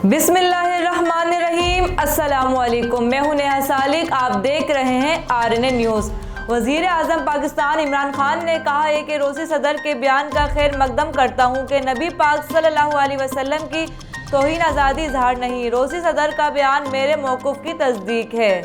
बिस्मिल्लाहिर्रहमानिर्रहीम। अस्सलामुअलैकुम। मैं हूं नेहा सालिक। आप देख रहे हैं RNA न्यूज़। वज़ीर आज़म पाकिस्तान इमरान खान ने कहा है कि रोसी सदर के बयान का खैर मकदम करता हूं कि नबी पाक सल्लल्लाहु अलैहि वसल्लम की तौहीन आज़ादी इजहार नहीं। रोसी सदर का बयान मेरे मौक़िफ़ की तस्दीक है।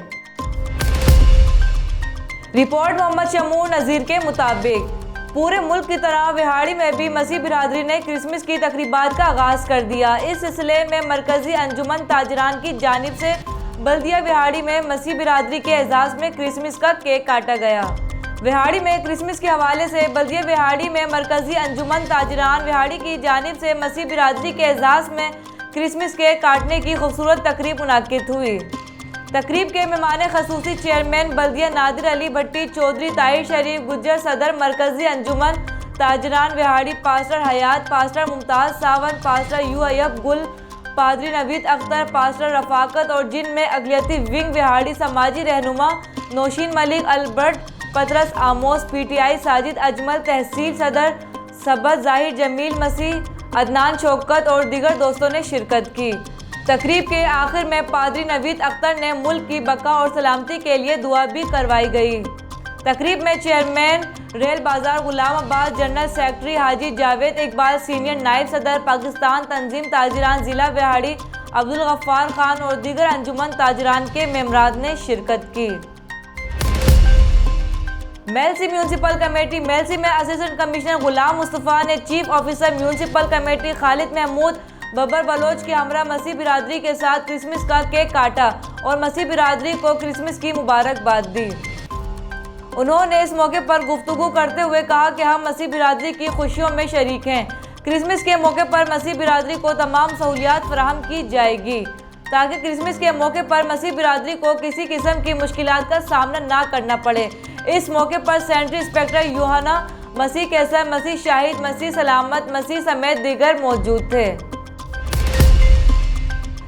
रिपोर्ट मोहम्मद शमूर नज़ीर के मुताबिक पूरे मुल्क की तरह विहाड़ी में भी मसीह बिरादरी ने क्रिसमस की तकरीबात का आगाज़ कर दिया। इस सिलसिले में मरकज़ी अंजुमन ताजरान की जानिब से बल्दिया विहाड़ी में मसीह बिरादरी के एजाज़ में क्रिसमस का केक काटा गया। विहाड़ी में क्रिसमस के हवाले से बल्दिया विहाड़ी में मरकज़ी अंजुमन ताजरान विहाड़ी की जानिब से मसीह बिरादरी के एजाज़ में क्रिसमस केक काटने की खूबसूरत तकरीब मुनाकिद हुई। तकरीब के मेहमान खसूसी चेयरमैन बल्दिया नादिर अली भट्टी चौधरी, ताहिर शरीफ गुज्जर, सदर मरकज़ी अंजुमन ताजरान Vehari pastor Hayat, pastor Mumtaz Sawan, pastor यू अयब गुल, पादरी नवीद अख्तर, पास्टर रफ़ाकत और जिन में अक़लियती विंग विहाड़ी समाजी रहनुमा नौशीन मलिक, अल्बर्ट पतरस आमोस, PTI साजिद अजमल, तहसील सदर सबत ज़ाहिर, जमील मसीह, अदनान शौकत और दीगर दोस्तों ने शिरकत की। तकरीब के आखिर में पादरी नवीद अख्तर ने मुल्क की बका और सलामती के लिए दुआ भी करवाई गई। तकरीब में चेयरमैन रेल बाजार गुलाम अब्बास, जनरल सेक्रेटरी हाजी जावेद इकबाल, सीनियर नायब सदर पाकिस्तान तंजीम ताजरान ज़िला विहाड़ी अब्दुल गफ्फार खान और दीगर अंजुमन ताजरान के मेंबरान ने शिरकत की। मेलसी म्यूनसिपल कमेटी मेलसी में असिस्टेंट कमिश्नर गुलाम मुस्तफ़ा ने chief officer municipal committee Khalid Mahmood Babar Baloch के हमरा मसीह बिरादरी के साथ क्रिसमस का केक काटा और मसीह बिरादरी को क्रिसमस की मुबारकबाद दी। उन्होंने इस मौके पर गुफ्तगू करते हुए कहा कि हम मसीह बिरादरी की खुशियों में शरीक हैं। क्रिसमस के मौके पर मसीह बिरादरी को तमाम सहूलियात फराहम की जाएगी ताकि क्रिसमस के मौके पर मसीह बिरादरी को किसी किस्म की मुश्किलात का सामना ना करना पड़े। इस मौके पर सेंट्री इंस्पेक्टर यूहाना मसीह कैसर, मसीह शाहिद, मसीह सलामत मसीह समेत दीगर मौजूद थे।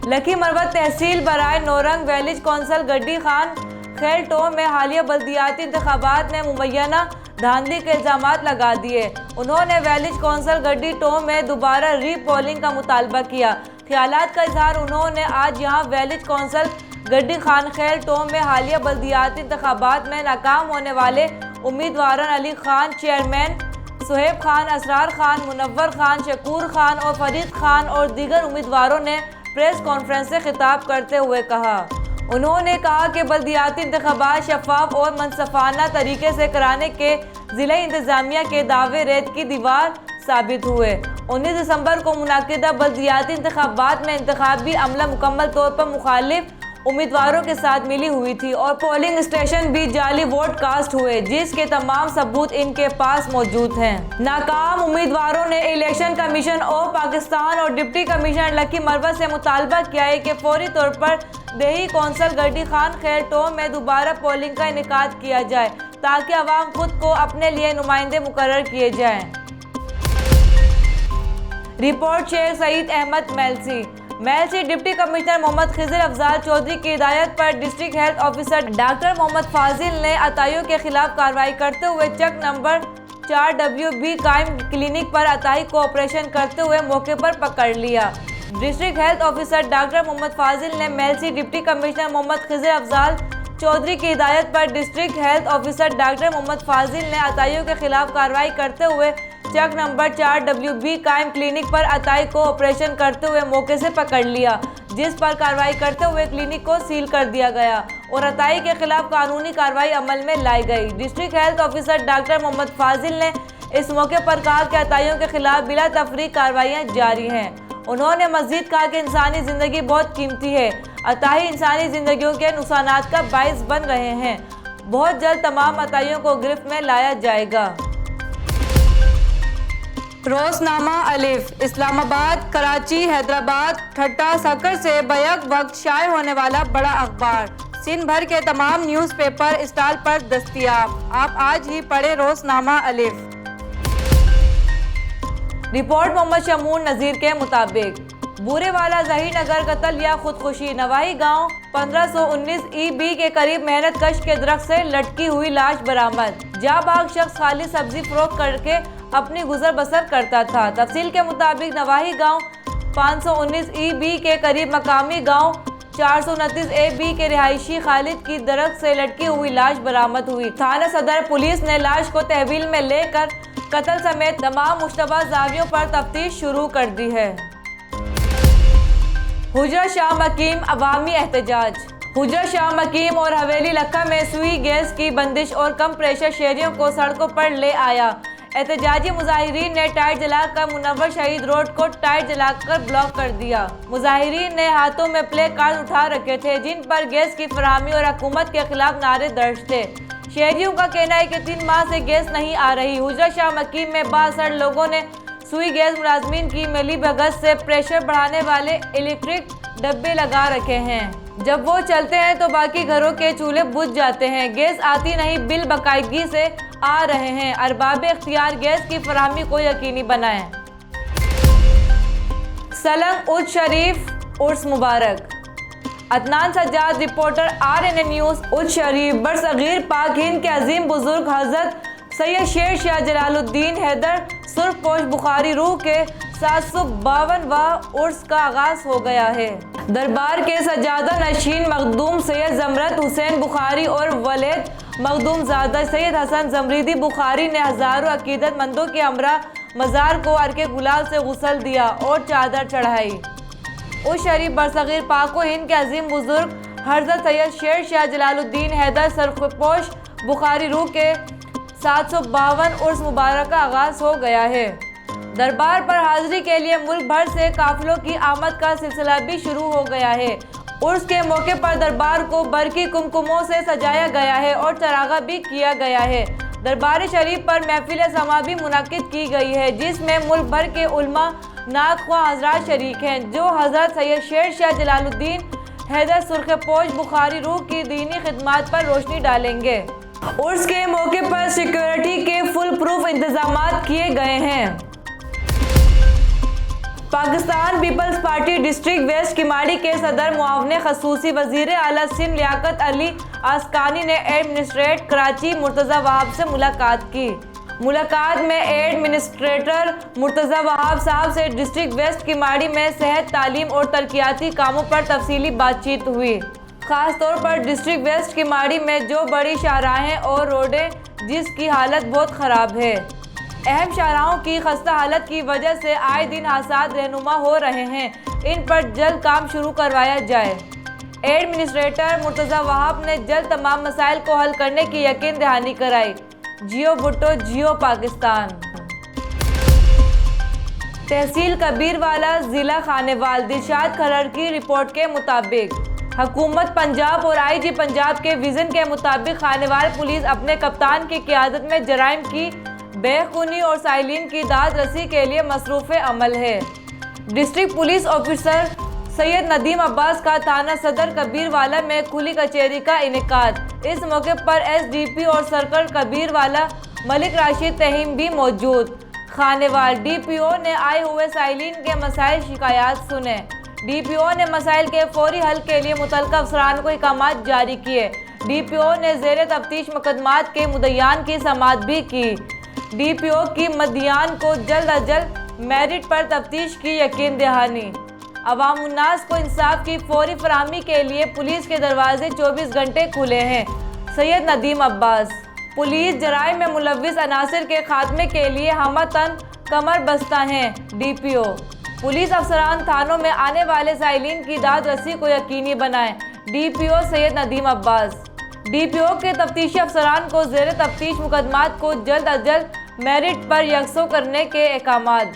लकी मरवत तहसील बराए नौरंग वैलिज कौंसल गड्डी खान खेल टो में हालिया बल्दियाती इंतखाबात में मुबैना धांधली के इल्ज़ामात लगा दिए। उन्होंने वैलिज कौंसल गड्डी टो में दोबारा रीपोलिंग का मुतालबा किया। ख्यालात का इजहार उन्होंने आज यहाँ वैलिज कौंसल गड्डी खान खेल टो में हालिया बल्दियाती इंतखाबात में नाकाम होने वाले उम्मीदवार अली खान, चेयरमैन सुहेब खान, असरार खान, मुनव्वर खान, शकूर खान और फरीद खान और दीगर उम्मीदवारों ने प्रेस कॉन्फ्रेंस से खिताब करते हुए कहा। उन्होंने कहा कि बल्दियाती इंतखाबात शफाफ और मनसफाना तरीके से कराने के ज़िला इंतज़ामिया के दावे रेत की दीवार साबित हुए। 19 दिसंबर को मुनाकिदा बल्दियाती इंतखाबात में इंतखाबी अमला मुकम्मल तौर पर मुखालिफ उम्मीदवारों के साथ मिली हुई थी और पोलिंग स्टेशन भी जाली वोट कास्ट हुए जिसके तमाम सबूत इनके पास मौजूद हैं। नाकाम उम्मीदवारों ने इलेक्शन कमीशन ऑफ पाकिस्तान और डिप्टी कमिश्नर लकी मरवत से मुतालबा किया है कि फौरी तौर पर देही कौंसल गड्डी खान खेल टो में दोबारा पोलिंग का इनेकाद किया जाए ताकि अवाम खुद को अपने लिए नुमाइंदे मुकर्रर किए जाएं। Report Sheikh Saeed Ahmed Mailsi deputy commissioner Mohammad Khizar Afzal Chaudhry की हिदायत पर district health officer doctor Mohammad Fazil ने अताइयों के खिलाफ कार्रवाई करते हुए चक नंबर 4WB कायम क्लिनिक पर अताई को ऑपरेशन करते हुए मौके पर पकड़ लिया। District health officer doctor Mohammad Fazil ने मेलसी डिप्टी कमिश्नर मोहम्मद खिजर अफजाल चौधरी की हिदायत पर district health officer doctor Mohammad Fazil ने अताइयों के खिलाफ कार्रवाई करते हुए चक नंबर 4WB कायम क्लिनिक पर अताई को ऑपरेशन करते हुए मौके से पकड़ लिया, जिस पर कार्रवाई करते हुए क्लिनिक को सील कर दिया गया और अताई के खिलाफ कानूनी कार्रवाई अमल में लाई गई। District health officer doctor Mohammad Fazil ने इस मौके पर कहा कि अताइयों के खिलाफ बिला तफरीक कार्रवाइयाँ जारी हैं। उन्होंने मज़ीद कहा कि इंसानी ज़िंदगी बहुत कीमती है। अताई इंसानी ज़िंदगियों के नुकसानात का बाइस बन रहे हैं। बहुत जल्द तमाम अताइयों को गिरफ्त में लाया जाएगा। रोज़नामा अलिफ इस्लामाबाद, कराची, हैदराबाद, ठट्टा, सकर से बैक वक्त शाये होने वाला बड़ा अखबार सिंध भर के तमाम न्यूज़पेपर स्टॉल पर दस्तयाब। आप आज ही पढ़े रोज़नामा अलिफ। रिपोर्ट मोहम्मद शमूर नज़ीर के मुताबिक बूरेवाला ज़हीर नगर कत्ल या खुदकुशी, नवाही गांव 1519 EB के करीब मेहनत कश के दरख्त से लटकी हुई लाश बरामद। जाबाग शख्स खाली सब्जी फरोख्त करके अपनी गुजर बसर करता था। तफसील के मुताबिक नवाही गांव 519 EB के करीब मकामी गांव 429 AB के रिहायशी खालिद की दरख्त से लटकी हुई लाश बरामद हुई। थाना सदर पुलिस ने लाश को तहवील में लेकर कत्ल समेत तमाम मुश्तबा ज़ावियों पर तफ्तीश शुरू कर दी है। हुजरा शाह मकीम अवामी एहतजाज। हुजरा शाह मकीम और हवेली लक्का में सुई गैस की बंदिश और कम प्रेशर शहरियों को सड़कों पर ले आया। एहतजाजी मुजाहिरीन ने टायर जलाकर मुनव्वर शहीद रोड को टायर जलाकर ब्लॉक कर दिया। मुजाहिरीन ने हाथों में प्ले कार्ड उठा रखे थे जिन पर गैस की फराहमी और हुकूमत के खिलाफ नारे दर्ज थे। शहरियों का कहना है कि 3 माह से गैस नहीं आ रही। हुजरा शाह मकीम में बासठ लोगों ने सुई गैस मुलाजमीन की मिली भगत से प्रेशर बढ़ाने वाले इलेक्ट्रिक डब्बे लगा रखे हैं। जब वो चलते हैं तो बाकी घरों के चूल्हे बुझ जाते हैं। गैस आती नहीं, बिल बाकायदगी से आ रहे हैं। अरबाब इख्तियार गैस की फराहमी को यकीनी बनाएं। सलंग उर्स शरीफ उर्स मुबारक। Adnan Sajjad, reporter RNA news. उर्स शरीफ बरसगीर पाक हिंद के अजीम बुजुर्ग हजरत सैयद शेर शाह जलालुद्दीन हैदर सुर्खपोश बुखारी रूह के 752वां उर्स का आगाज हो गया है। दरबार के सज्जादा नशीन मखदूम सैयद जमरत हुसैन बुखारी और वलेद मखदूम ज़ादा सैयद हसन जमरीदी बुखारी ने हज़ारों अकीदतमंदों के हमरा मज़ार को अर्के गुलाल से गुसल दिया और चादर चढ़ाई। उर्स शरीफ बरसगीर पाक हिंद के अजीम बुजुर्ग हजरत सैयद शेर शाह जलालुद्दीन हैदर सुर्खपोश बुखारी रूह के 752 उर्स मुबारक का आगाज हो गया है। दरबार पर हाजिरी के लिए मुल्क भर से काफिलों की आमद का सिलसिला भी शुरू हो गया है। उर्स के मौके पर दरबार को बरकी कुमकुमों से सजाया गया है और चरागा भी किया गया है। दरबार शरीफ पर महफिल समा भी मुनाकिद की गई है जिसमें मुल्क भर के उल्मा नाख़्वा हजरात शरीक हैं जो हजरत सैयद शेर शाह जलालुद्दीन हैदर सुर्खपोश बुखारी रूह की दीनी खिदमात पर रोशनी डालेंगे। उर्स के मौके पर सिक्योरिटी के फुल प्रूफ इंतजाम किए गए हैं। पाकिस्तान पीपल्स पार्टी डिस्ट्रिक्ट वेस्ट किमाड़ी के सदर मुआवने खसूसी वजीर आला सिंध लियाकत अली आस्कानी ने एडमिनिस्ट्रेट कराची मुर्तज़ा वहाब से मुलाकात की। मुलाकात में एडमिनिस्ट्रेटर मुर्तज़ा वहाब साहब से डिस्ट्रिक्ट वेस्ट किमाड़ी में सेहत, तालीम और तरक्याती कामों पर तफसीली बातचीत हुई। ख़ास तौर पर डिस्ट्रिक्ट वेस्ट किमाड़ी में जो बड़ी शाहराहें और रोडें जिसकी हालत बहुत ख़राब है। अहम शाहराहों की खस्ता हालत की वजह से आए दिन हादसात रहनुमा हो रहे हैं, इन पर जल्द काम शुरू करवाया जाए। एडमिनिस्ट्रेटर मुर्तज़ा वहाब ने जल्द तमाम मसाइल को हल करने की यकीन दहानी कराई। जियो भुट्टो जियो पाकिस्तान। तहसील कबीरवाला ज़िला खानेवाल दिलशाद खरर की रिपोर्ट के मुताबिक हुकूमत पंजाब और IG पंजाब के विज़न के मुताबिक खानेवाल पुलिस अपने कप्तान की क़ियादत में जराइम की बेखूनी और साइलिन की दाद रसी के लिए मसरूफ़ अमल है। District police officer Syed Nadeem Abbas का थाना सदर कबीरवाला में खुली कचहरी का इनेकाद। इस मौके पर SDP और सर्कल कबीरवाला मलिक राशिद तहीम भी मौजूद। खानेवाल DPO ने आए हुए साइलिन के मसाइल शिकायत सुने। DPO ने मसाइल के फौरी हल के लिए मुतल्लिक़ अफसरान को अहकामात जारी किए। DPO ने ज़ेर तफ्तीश मुकदमात के मुद्दयान की समाअत भी की। DPO की मद्दियान को जल्द अज जल्द मेरिट पर तफ्तीश की यकीन दहानी। अवामुन्नास को इंसाफ की फौरी फराहमी के लिए पुलिस के दरवाजे 24 घंटे खुले हैं। सैयद नदीम अब्बास। पुलिस जराइम में मुलव्विस अनासिर के खात्मे के लिए हमतन कमर बस्ता हैं। DPO पुलिस अफसरान थानों में आने वाले साइलिन की दाद रसी को यकीनी बनाएं। DPO सैयद नदीम अब्बास। DPO के तफ्तीशी अफसरान को ज़ेर तफ्तीश मुकदमात को जल्द अज जल्द मेरिट पर यकसो करने के अहकामात।